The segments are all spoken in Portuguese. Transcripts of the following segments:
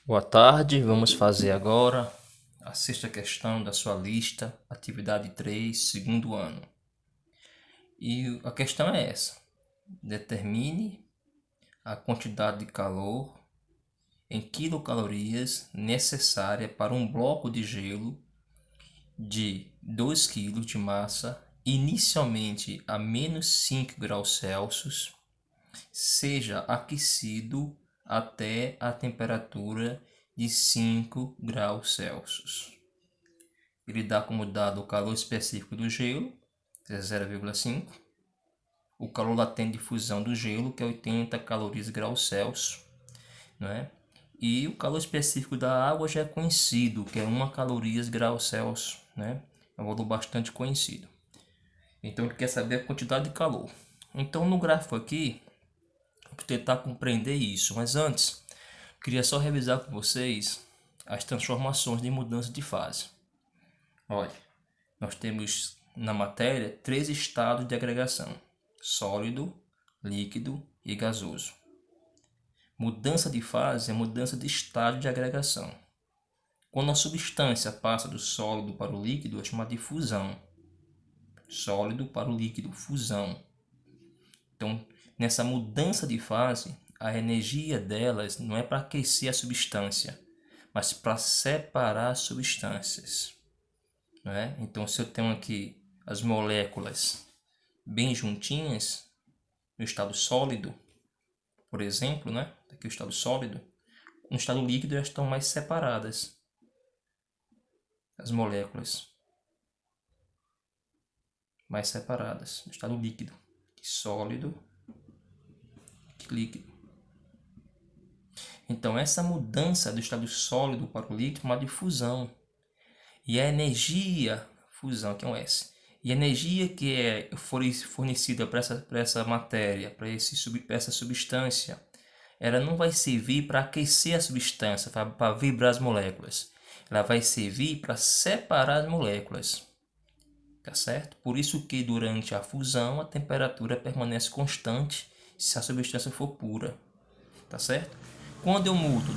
Boa tarde, vamos fazer agora a sexta questão da sua lista, atividade 3, segundo ano. E a questão é essa: determine a quantidade de calor em quilocalorias necessária para um bloco de gelo de 2 kg de massa, inicialmente a -5 graus Celsius, seja aquecido até a temperatura de 5 graus Celsius. Ele dá como dado o calor específico do gelo, que é 0,5, o calor latente de fusão do gelo, que é 80 calorias graus Celsius, né? E o calor específico da água já é conhecido, que é 1 calorias graus Celsius, né? É um valor bastante conhecido. Então ele quer saber a quantidade de calor. Então no gráfico aqui, vou tentar compreender isso, mas antes, queria só revisar com vocês as transformações de mudança de fase. Olha, nós temos na matéria 3 estados de agregação: sólido, líquido e gasoso. Mudança de fase é mudança de estado de agregação. Quando a substância passa do sólido para o líquido, é chamada de fusão. Sólido para o líquido, fusão. Então, nessa mudança de fase, a energia delas não é para aquecer a substância, mas para separar as substâncias. Né? Então, se eu tenho aqui as moléculas bem juntinhas, no estado sólido, por exemplo, né? Aqui o estado sólido, no estado líquido elas estão mais separadas, as moléculas mais separadas, no estado líquido, sólido, líquido. Então, essa mudança do estado sólido para o líquido é uma difusão. E a energia, fusão, que é um S, e a energia que é fornecida para essa matéria, para essa substância, ela não vai servir para aquecer a substância, para vibrar as moléculas. Ela vai servir para separar as moléculas. Tá certo? Por isso que durante a fusão a temperatura permanece constante se a substância for pura. Tá certo? Quando eu mudo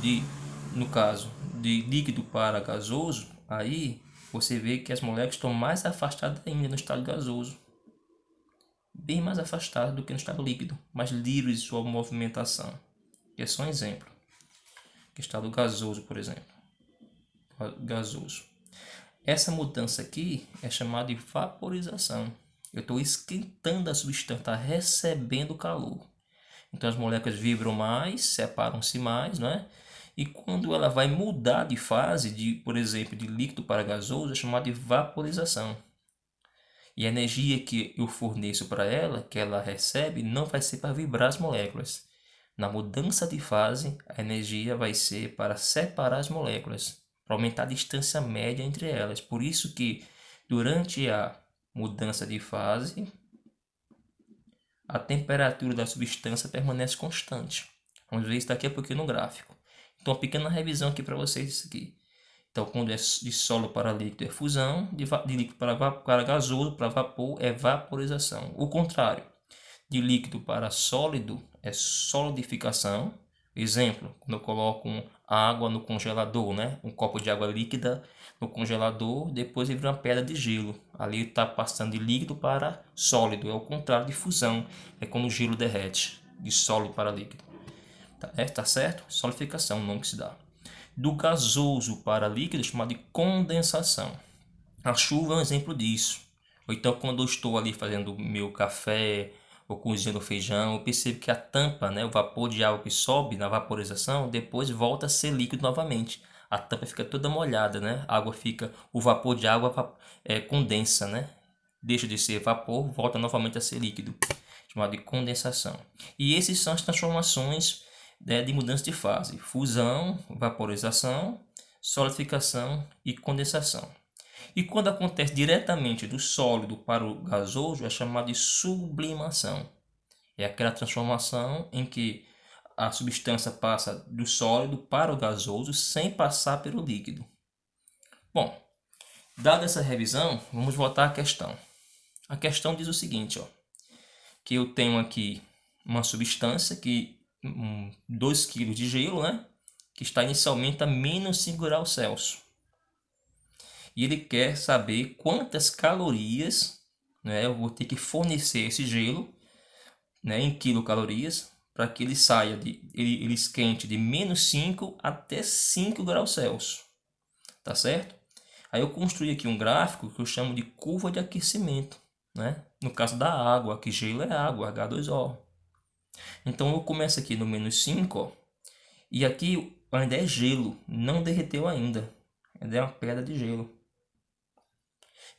no caso, de líquido para gasoso, aí você vê que as moléculas estão mais afastadas ainda no estado gasoso. Bem mais afastadas do que no estado líquido, mais livres de sua movimentação. E é só um exemplo. O estado gasoso, por exemplo. Gasoso. Essa mudança aqui é chamada de vaporização. Eu estou esquentando a substância, está recebendo calor. Então as moléculas vibram mais, separam-se mais, né? E quando ela vai mudar de fase, por exemplo, de líquido para gasoso, é chamada de vaporização. E a energia que eu forneço para ela, que ela recebe, não vai ser para vibrar as moléculas. Na mudança de fase, a energia vai ser para separar as moléculas, para aumentar a distância média entre elas. Por isso que durante a mudança de fase, a temperatura da substância permanece constante. Vamos ver isso daqui a pouquinho no gráfico. Então, uma pequena revisão aqui para vocês isso aqui. Então, quando é de sólido para líquido é fusão, de líquido para gasoso, para vapor, é vaporização. O contrário, de líquido para sólido é solidificação. Exemplo, quando eu coloco água no congelador, né? Um copo de água líquida no congelador, depois ele vira uma pedra de gelo. Ali está passando de líquido para sólido, é o contrário de fusão, é quando o gelo derrete, de sólido para líquido. Tá certo? Solidificação, o nome que se dá. Do gasoso para líquido é chamado de condensação. A chuva é um exemplo disso. Ou então quando eu estou ali fazendo meu café ou cozinhando feijão, eu percebo que a tampa, né, o vapor de água que sobe na vaporização, depois volta a ser líquido novamente. A tampa fica toda molhada, né? A água fica, o vapor de água condensa, né? Deixa de ser vapor, volta novamente a ser líquido, chamado de condensação. E essas são as transformações, né, de mudança de fase: fusão, vaporização, solidificação e condensação. E quando acontece diretamente do sólido para o gasoso, é chamado de sublimação. É aquela transformação em que a substância passa do sólido para o gasoso sem passar pelo líquido. Bom, dada essa revisão, vamos voltar à questão. A questão diz o seguinte, ó, que eu tenho aqui uma substância que 2 kg de gelo, né? que está inicialmente a menos 5 graus Celsius. E ele quer saber quantas calorias, né, eu vou ter que fornecer esse gelo, né, em quilocalorias, para que ele saia ele esquente de menos 5 até 5 graus Celsius. Tá certo? Aí eu construí aqui um gráfico que eu chamo de curva de aquecimento, né? No caso da água, que gelo é água, H2O. Então eu começo aqui no menos 5, ó, e aqui ainda é gelo, não derreteu ainda. Ainda é uma pedra de gelo.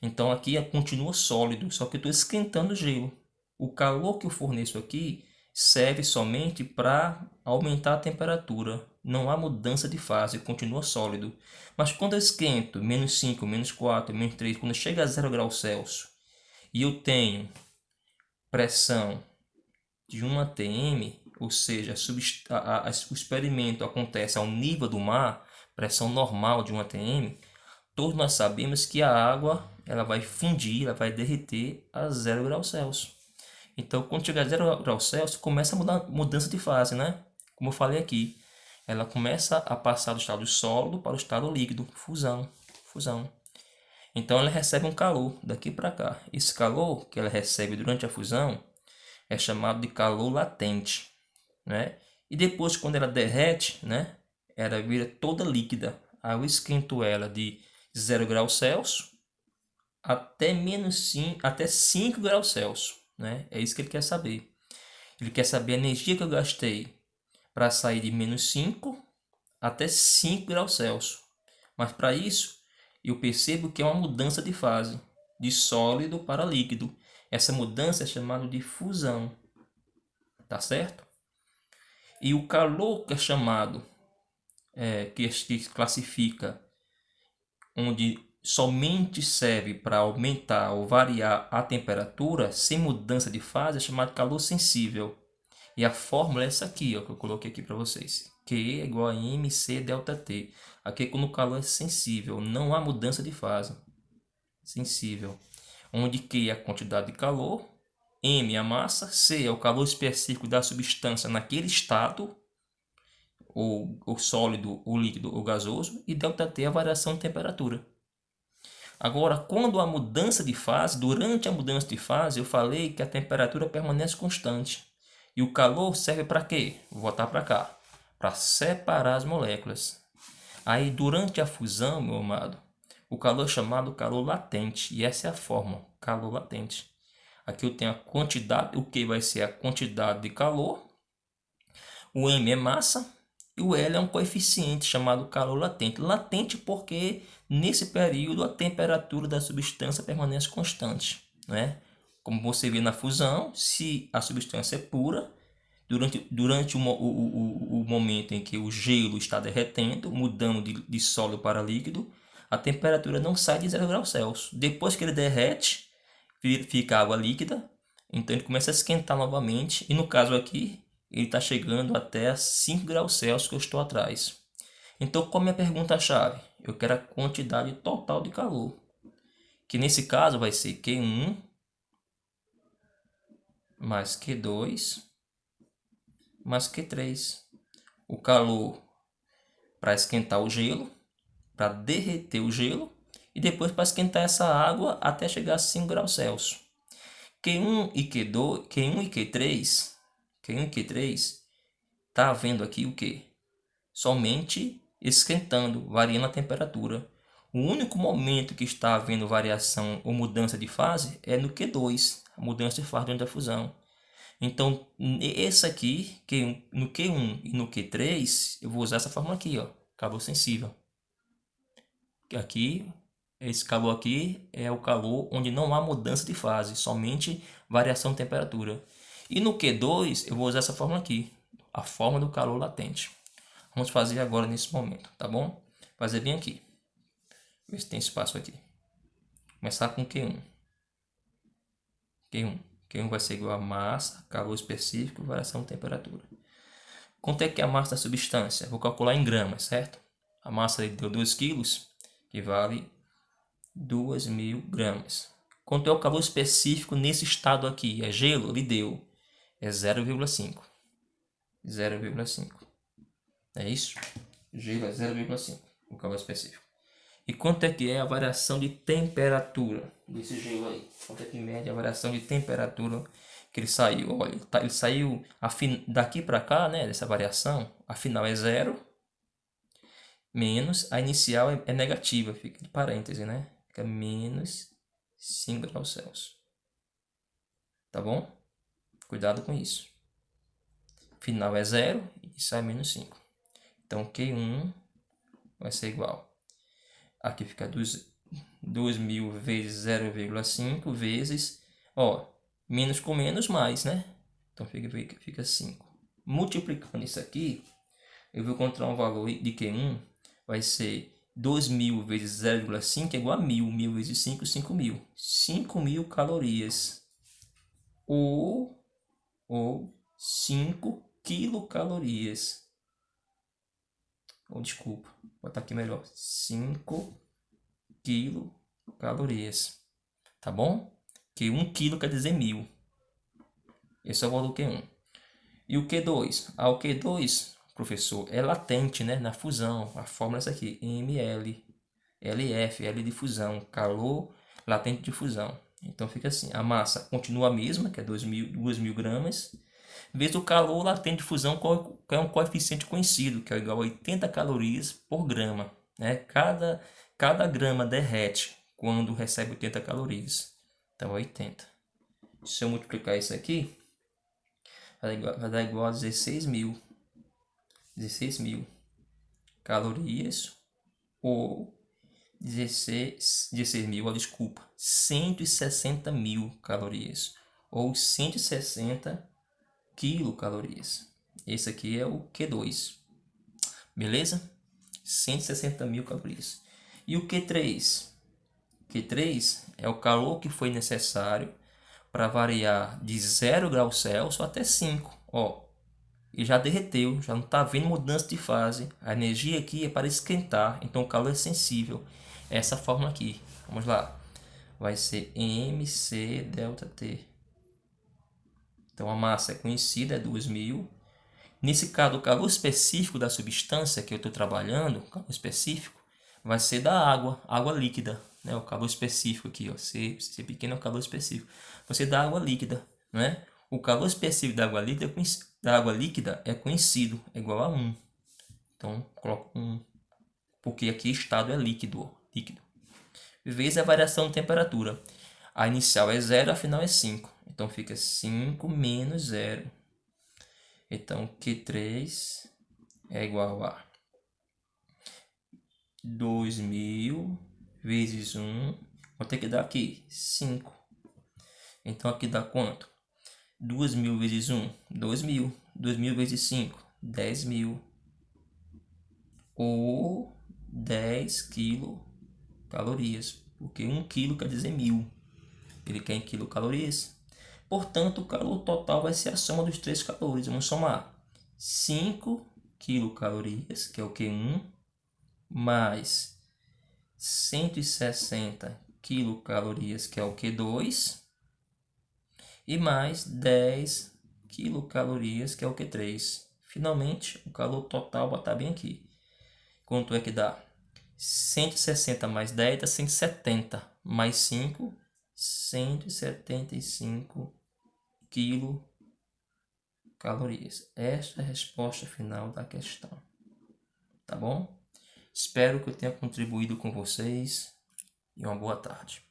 Então aqui continua sólido, só que eu estou esquentando o gelo. O calor que eu forneço aqui serve somente para aumentar a temperatura. Não há mudança de fase, continua sólido. Mas quando eu esquento, menos 5, menos 4, menos 3, quando chega a 0 graus Celsius, e eu tenho pressão de 1 atm, ou seja, o experimento acontece ao nível do mar, pressão normal de 1 atm, todos nós sabemos que a água ela vai fundir, ela vai derreter a 0 graus Celsius. Então, quando chegar a 0 graus Celsius, começa a mudança de fase, né? Como eu falei aqui, ela começa a passar do estado sólido para o estado líquido, fusão. Então, ela recebe um calor daqui para cá. Esse calor que ela recebe durante a fusão é chamado de calor latente, né? E depois, quando ela derrete, né, ela vira toda líquida. Aí eu esquento ela de 0 graus Celsius até menos 5, até 5 graus Celsius, né? É isso que ele quer saber. Ele quer saber a energia que eu gastei para sair de menos 5 até 5 graus Celsius. Mas para isso, eu percebo que é uma mudança de fase, de sólido para líquido. Essa mudança é chamada de fusão, tá certo? E o calor que é chamado, que classifica, onde somente serve para aumentar ou variar a temperatura sem mudança de fase, é chamado de calor sensível. E a fórmula é essa aqui, ó, que eu coloquei aqui para vocês. Q é igual a mc delta T. Aqui é quando o calor é sensível, não há mudança de fase. Sensível. Onde Q é a quantidade de calor, M é a massa, C é o calor específico da substância naquele estado, ou sólido, ou líquido, ou gasoso, e delta T é a variação de temperatura. Agora, quando há mudança de fase, durante a mudança de fase, eu falei que a temperatura permanece constante. E o calor serve para quê? Vou voltar para cá. Para separar as moléculas. Aí, durante a fusão, meu amado, o calor é chamado calor latente. E essa é a fórmula, calor latente. Aqui eu tenho a quantidade, o que vai ser a quantidade de calor. O M é massa. E o L é um coeficiente chamado calor latente. Latente porque nesse período a temperatura da substância permanece constante, né? Como você vê na fusão, se a substância é pura, durante o momento em que o gelo está derretendo, mudando de sólido para líquido, a temperatura não sai de 0 graus Celsius. Depois que ele derrete, fica água líquida, então ele começa a esquentar novamente, e no caso aqui, ele está chegando até 5 graus Celsius que eu estou atrás. Então, qual é a minha pergunta-chave? Eu quero a quantidade total de calor, que nesse caso vai ser Q1 mais Q2 mais Q3. O calor para esquentar o gelo, para derreter o gelo, e depois para esquentar essa água até chegar a 5 graus Celsius. Q1 e Q2, Q1 e Q3, tá havendo aqui o que? Somente esquentando, variando a temperatura. O único momento que está havendo variação ou mudança de fase é no Q2, a mudança de fase durante a fusão. Então, esse aqui, no Q1 e no Q3, eu vou usar essa fórmula aqui, ó, calor sensível. Aqui, esse calor aqui é o calor onde não há mudança de fase, somente variação de temperatura. E no Q2, eu vou usar essa fórmula aqui, a fórmula do calor latente. Vamos fazer agora nesse momento, tá bom? Fazer bem aqui. Ver se tem espaço aqui. Começar com Q1. Q1 vai ser igual a massa, calor específico, variação de temperatura. Quanto é que é a massa da substância? Vou calcular em gramas, certo? A massa deu 2 kg, que vale 2.000 gramas. Quanto é o calor específico nesse estado aqui? É gelo? Ele deu. É 0,5. 0,5. É isso? Gelo é 0,5, o calor específico. E quanto é que é a variação de temperatura desse gelo aí? Quanto é que mede a variação de temperatura que ele saiu? Olha, ele saiu daqui para cá, né, dessa variação, a final é 0, menos a inicial é negativa, fica de parêntese, né? Fica menos 5 graus Celsius. Tá bom? Cuidado com isso. Final é 0 e sai menos 5. Então, Q1 vai ser igual. Aqui fica 2.000 vezes 0,5 vezes, ó, menos com menos, mais, né? Então fica 5. Multiplicando isso aqui, eu vou encontrar um valor de Q1, vai ser 2.000 vezes 0,5 é igual a 1.000. 1.000 vezes 5, 5.000. 5.000 calorias. Ou 5 quilocalorias. Ou desculpa, vou botar aqui melhor. 5 quilocalorias. Tá bom? Que 1 quilo quer dizer 1.000. Esse é o valor Q1. E o Q2? O Q2, professor, é latente, né? Na fusão. A fórmula é essa aqui. ml. LF, L de fusão. Calor latente de fusão. Então fica assim. A massa continua a mesma, que é 2.000 gramas. Vezes o calor latente de fusão, que é um coeficiente conhecido, que é igual a 80 calorias por grama. Né? Cada grama derrete quando recebe 80 calorias. Então, 80. Se eu multiplicar isso aqui, vai dar igual a 16.000. 16.000 calorias ou 16.000, desculpa, 160.000 calorias ou 160 quilocalorias. Esse aqui é o Q2, beleza? 160.000 calorias. E o Q3? Q3 é o calor que foi necessário para variar de 0 graus Celsius até 5. Ó, e já derreteu, já não está havendo mudança de fase. A energia aqui é para esquentar, então o calor é sensível. Essa forma aqui, vamos lá, vai ser mc delta T. Então a massa é conhecida, é 2.000. Nesse caso, o calor específico da substância que eu estou trabalhando, o calor específico, vai ser da água líquida. Né? O calor específico aqui, ó, C pequeno é o calor específico. Vai ser da água líquida. Né? O calor específico da água líquida é conhecido, é igual a 1. Então, coloco 1, porque aqui estado é líquido. Vezes a variação de temperatura. A inicial é 0, a final é 5. Então, fica 5 menos 0. Então, Q3 é igual a 2.000 vezes 1. Vou ter que dar aqui 5. Então, aqui dá quanto? 2.000 vezes 1, 2.000. 2.000 vezes 5, 10.000. Ou 10 quilocalorias. Porque 1 quilo quer dizer 1.000. Ele quer em quilocalorias. Portanto, o calor total vai ser a soma dos 3 calores. Vamos somar 5 quilocalorias, que é o Q1, mais 160 quilocalorias, que é o Q2, e mais 10 quilocalorias, que é o Q3. Finalmente, o calor total vai estar bem aqui. Quanto é que dá? 160 mais 10 dá 170, mais 5, 175 quilocalorias. Esta é a resposta final da questão. Tá bom? Espero que eu tenha contribuído com vocês e uma boa tarde.